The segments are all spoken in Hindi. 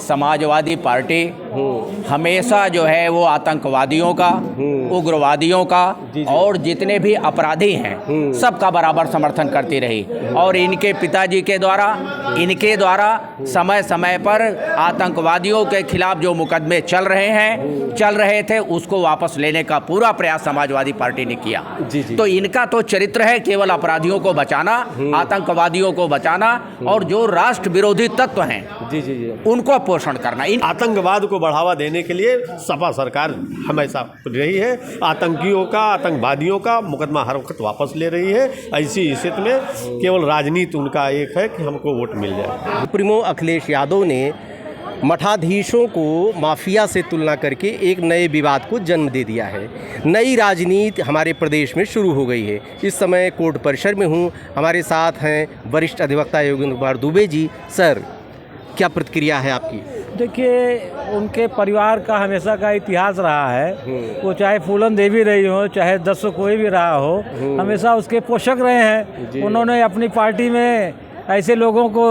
समाजवादी पार्टी हमेशा जो है वो आतंकवादियों का, उग्रवादियों का और जितने भी अपराधी हैं सबका बराबर समर्थन करती रही। और इनके पिताजी के द्वारा समय समय पर आतंकवादियों के खिलाफ जो मुकदमे चल रहे थे उसको वापस लेने का पूरा प्रयास समाजवादी पार्टी ने किया। तो इनका तो चरित्र है केवल अपराधियों को बचाना, आतंकवादियों को बचाना और जो राष्ट्र विरोधी तत्व हैं उनको पोषण करना। आतंकवाद को बढ़ावा देने के लिए सपा सरकार हमेशा रही है। आतंकियों का, आतंकवादियों का मुकदमा हर वक्त वापस ले रही है। ऐसी स्थिति में केवल राजनीति उनका एक है कि हमको वोट मिल जाए। सुप्रीमो अखिलेश यादव ने मठाधीशों को माफिया से तुलना करके एक नए विवाद को जन्म दे दिया है। नई राजनीति हमारे प्रदेश में शुरू हो गई है। इस समय कोर्ट परिसर में हूँ, हमारे साथ हैं वरिष्ठ अधिवक्ता योगेंद्र कुमार दुबे जी। सर, क्या प्रतिक्रिया है आपकी? देखिए, उनके परिवार का हमेशा का इतिहास रहा है। वो चाहे फूलन देवी रही हो, चाहे 10 कोई भी रहा हो, हमेशा उसके पोषक रहे हैं। उन्होंने अपनी पार्टी में ऐसे लोगों को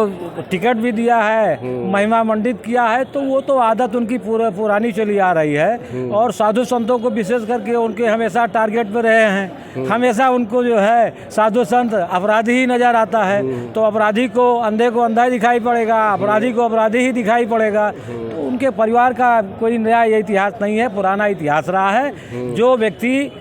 टिकट भी दिया है, महिमा मंडित किया है। तो वो तो आदत उनकी पुरानी चली आ रही है। और साधु संतों को विशेष करके उनके हमेशा टारगेट पे रहे हैं। हमेशा उनको जो है साधु संत अपराधी ही नज़र आता है। तो अपराधी को अंधे को अंधा ही दिखाई पड़ेगा, अपराधी को अपराधी ही दिखाई पड़ेगा। तो उनके परिवार का कोई नया ये इतिहास नहीं है, पुराना इतिहास रहा है। जो व्यक्ति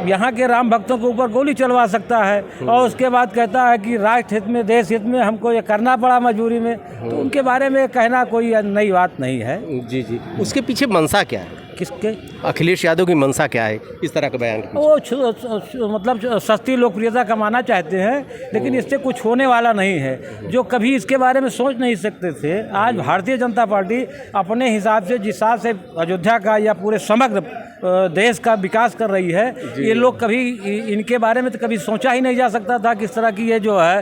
यहाँ के राम भक्तों के ऊपर गोली चलवा सकता है और उसके बाद कहता है कि राष्ट्र हित में, देश हित में हमको ये करना पड़ा मजबूरी में, तो उनके बारे में कहना कोई नई बात नहीं है। जी। उसके पीछे मंशा क्या है? किसके? अखिलेश यादव की मंशा क्या है इस तरह का बयान? वो मतलब सस्ती लोकप्रियता कमाना चाहते हैं, लेकिन इससे कुछ होने वाला नहीं है। जो कभी इसके बारे में सोच नहीं सकते थे, आज भारतीय जनता पार्टी अपने हिसाब से जिस हिसाब से अयोध्या का या पूरे समग्र देश का विकास कर रही है, ये लोग कभी इनके बारे में तो कभी सोचा ही नहीं जा सकता था किस तरह की ये जो है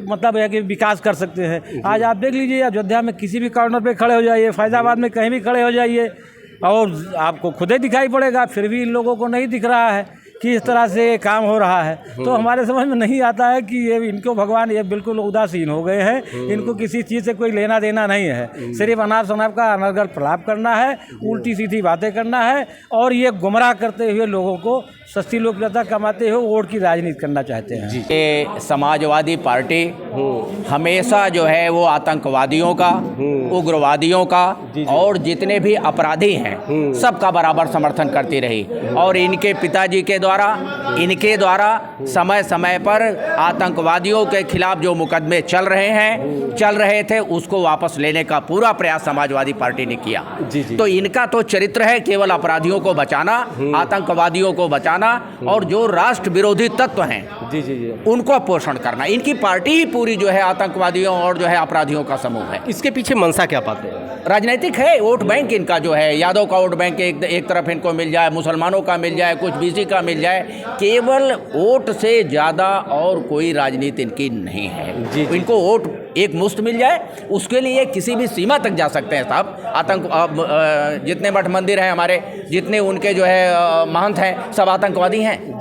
मतलब है कि विकास कर सकते हैं। आज आप देख लीजिए, अयोध्या में किसी भी कॉर्नर पे खड़े हो जाइए, फैजाबाद में कहीं भी खड़े हो जाइए और आपको खुद ही दिखाई पड़ेगा। फिर भी इन लोगों को नहीं दिख रहा है कि इस तरह से काम हो रहा है। तो हमारे समझ में नहीं आता है कि ये इनको भगवान ये बिल्कुल उदासीन हो गए हैं। इनको किसी चीज़ से कोई लेना देना नहीं है। सिर्फ अनाप शनाप का अनर्गल प्रलाप करना है, उल्टी सीधी बातें करना है और ये गुमराह करते हुए लोगों को सस्ती लोकप्रियता कमाते हुए वोट की राजनीति करना चाहते हैं। ये समाजवादी पार्टी हमेशा जो है वो आतंकवादियों का, उग्रवादियों का और जितने भी अपराधी हैं सबका बराबर समर्थन करती रही। और इनके पिताजी के द्वारा समय समय पर आतंकवादियों के खिलाफ जो मुकदमे चल रहे थे उसको वापस लेने का पूरा प्रयास समाजवादी पार्टी ने किया। तो इनका तो चरित्र है केवल अपराधियों को बचाना, आतंकवादियों को बचाना और जो राष्ट्र विरोधी तत्व हैं उनको पोषण करना। इनकी पार्टी ही पूरी जो है आतंकवादियों और जो है अपराधियों का समूह है। इसके पीछे मंशा क्या पाते हैं? राजनीतिक है। वोट बैंक इनका जो है, यादव का वोट बैंक एक तरफ इनको मिल जाए, मुसलमानों का मिल जाए, कुछ बीसी का मिल जाए, केवल वोट से ज़्यादा और कोई राजनीति इनकी नहीं है। इनको वोट एक मुश्त मिल जाए, उसके लिए किसी भी सीमा तक जा सकते हैं साहब। जितने मठ मंदिर हैं हमारे, जितने उनके जो है महंत हैं, सब आतंकवादी हैं।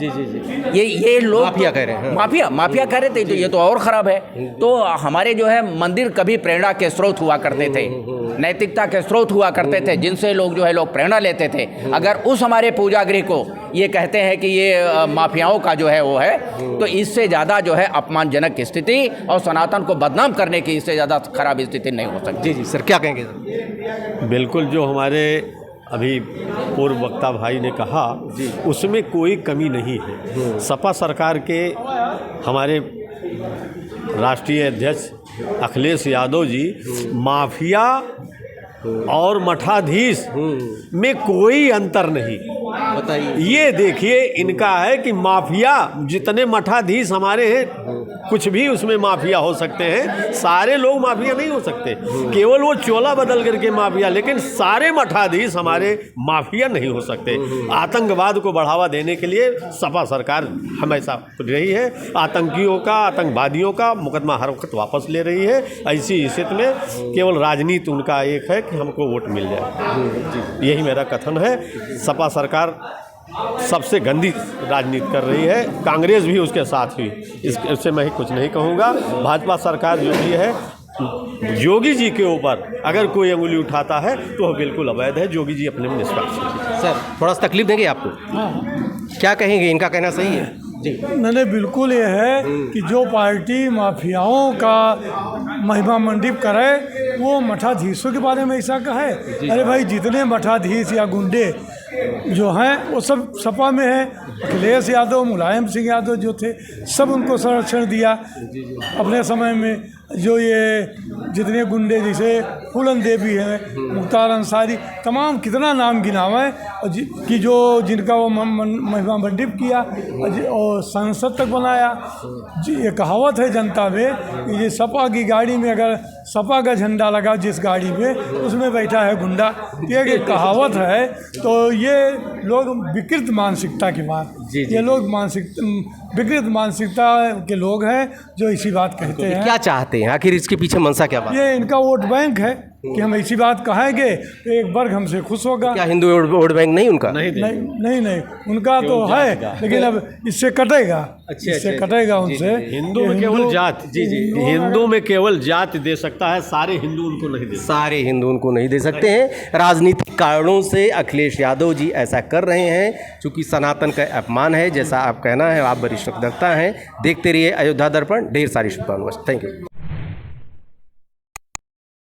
ये लोग माफिया कह रहे हैं। माफिया कह रहे थे, तो ये तो और ख़राब है। तो हमारे जो है मंदिर कभी प्रेरणा के स्रोत हुआ करते थे, नैतिकता के स्रोत हुआ करते थे, जिनसे लोग जो है लोग प्रेरणा लेते थे। अगर उस हमारे पूजा गृह को ये कहते हैं कि ये माफियाओं का जो है वो है, तो इससे ज़्यादा जो है अपमानजनक स्थिति और सनातन को बदनाम करने की इससे ज़्यादा खराब स्थिति नहीं हो सकती। जी सर, क्या कहेंगे सर? बिल्कुल, जो हमारे अभी पूर्व वक्ता भाई ने कहा उसमें कोई कमी नहीं है। सपा सरकार के हमारे राष्ट्रीय अध्यक्ष अखिलेश यादव जी माफिया और मठाधीश में कोई अंतर नहीं। बताइए। ये देखिए, इनका है कि माफिया जितने मठाधीश हमारे हैं, कुछ भी उसमें माफिया हो सकते हैं, सारे लोग माफिया नहीं हो सकते। केवल वो चोला बदल करके माफिया, लेकिन सारे मठाधीश हमारे माफिया नहीं हो सकते। आतंकवाद को बढ़ावा देने के लिए सपा सरकार हमेशा रही है। आतंकियों का, आतंकवादियों का मुकदमा हर वक्त वापस ले रही है। ऐसी स्थिति में केवल राजनीति उनका एक है कि हमको वोट मिल जाए। यही मेरा कथन है। सपा सरकार सबसे गंदी राजनीति कर रही है, कांग्रेस भी उसके साथ हुई, इससे मैं कुछ नहीं कहूँगा। भाजपा सरकार जो भी है योगी जी के ऊपर अगर कोई अंगुली उठाता है तो वह बिल्कुल अवैध है। योगी जी अपने में निष्पक्ष हैं। सर थोड़ा सा तकलीफ देंगे आपको? क्या कहेंगे, इनका कहना सही है? जी नहीं, बिल्कुल ये है कि जो पार्टी माफियाओं का महिमा मंडित करे वो मठाधीशों के बारे में ऐसा कहे। अरे भाई, जितने मठाधीश या गुंडे जो हैं वो सब सपा में हैं। अखिलेश यादव, मुलायम सिंह यादव जो थे, सब उनको संरक्षण दिया अपने समय में। जो ये जितने गुंडे जैसे फूलन देवी हैं, मुख्तार अंसारी, तमाम कितना नाम गिनावा है कि जो जिनका वो महिमा मंडित किया और संसद तक बनाया। ये कहावत है जनता में कि ये सपा की गाड़ी में अगर सपा का झंडा लगा जिस गाड़ी में, उसमें बैठा है गुंडा। ये कहावत है। तो ये लोग विकृत मानसिकता की बात, ये लोग विकृत मानसिकता के लोग हैं जो इसी बात कहते हैं। क्या चाहते हैं आखिर, इसके पीछे मंशा क्या बात? ये इनका वोट बैंक है कि हम ऐसी बात कहेंगे तो एक वर्ग हमसे खुश होगा। क्या हिंदू वोट बैंक नहीं उनका? नहीं, उनका तो है, लेकिन अब इससे कटेगा, इससे कटेगा उनसे। हिंदू में केवल जात, हिंदू में केवल जात दे सकता है, सारे हिंदू उनको नहीं दे सकते। सारे हिंदू उनको नहीं दे सकते हैं। राजनीतिक कारणों से अखिलेश यादव जी ऐसा कर रहे हैं, चूँकि सनातन का अपमान है, जैसा आप कहना है। आप वरिष्ठ वक्ता हैं। देखते रहिए अयोध्या दर्पण। ढेर सारी शुभकामनाएं। Thank you.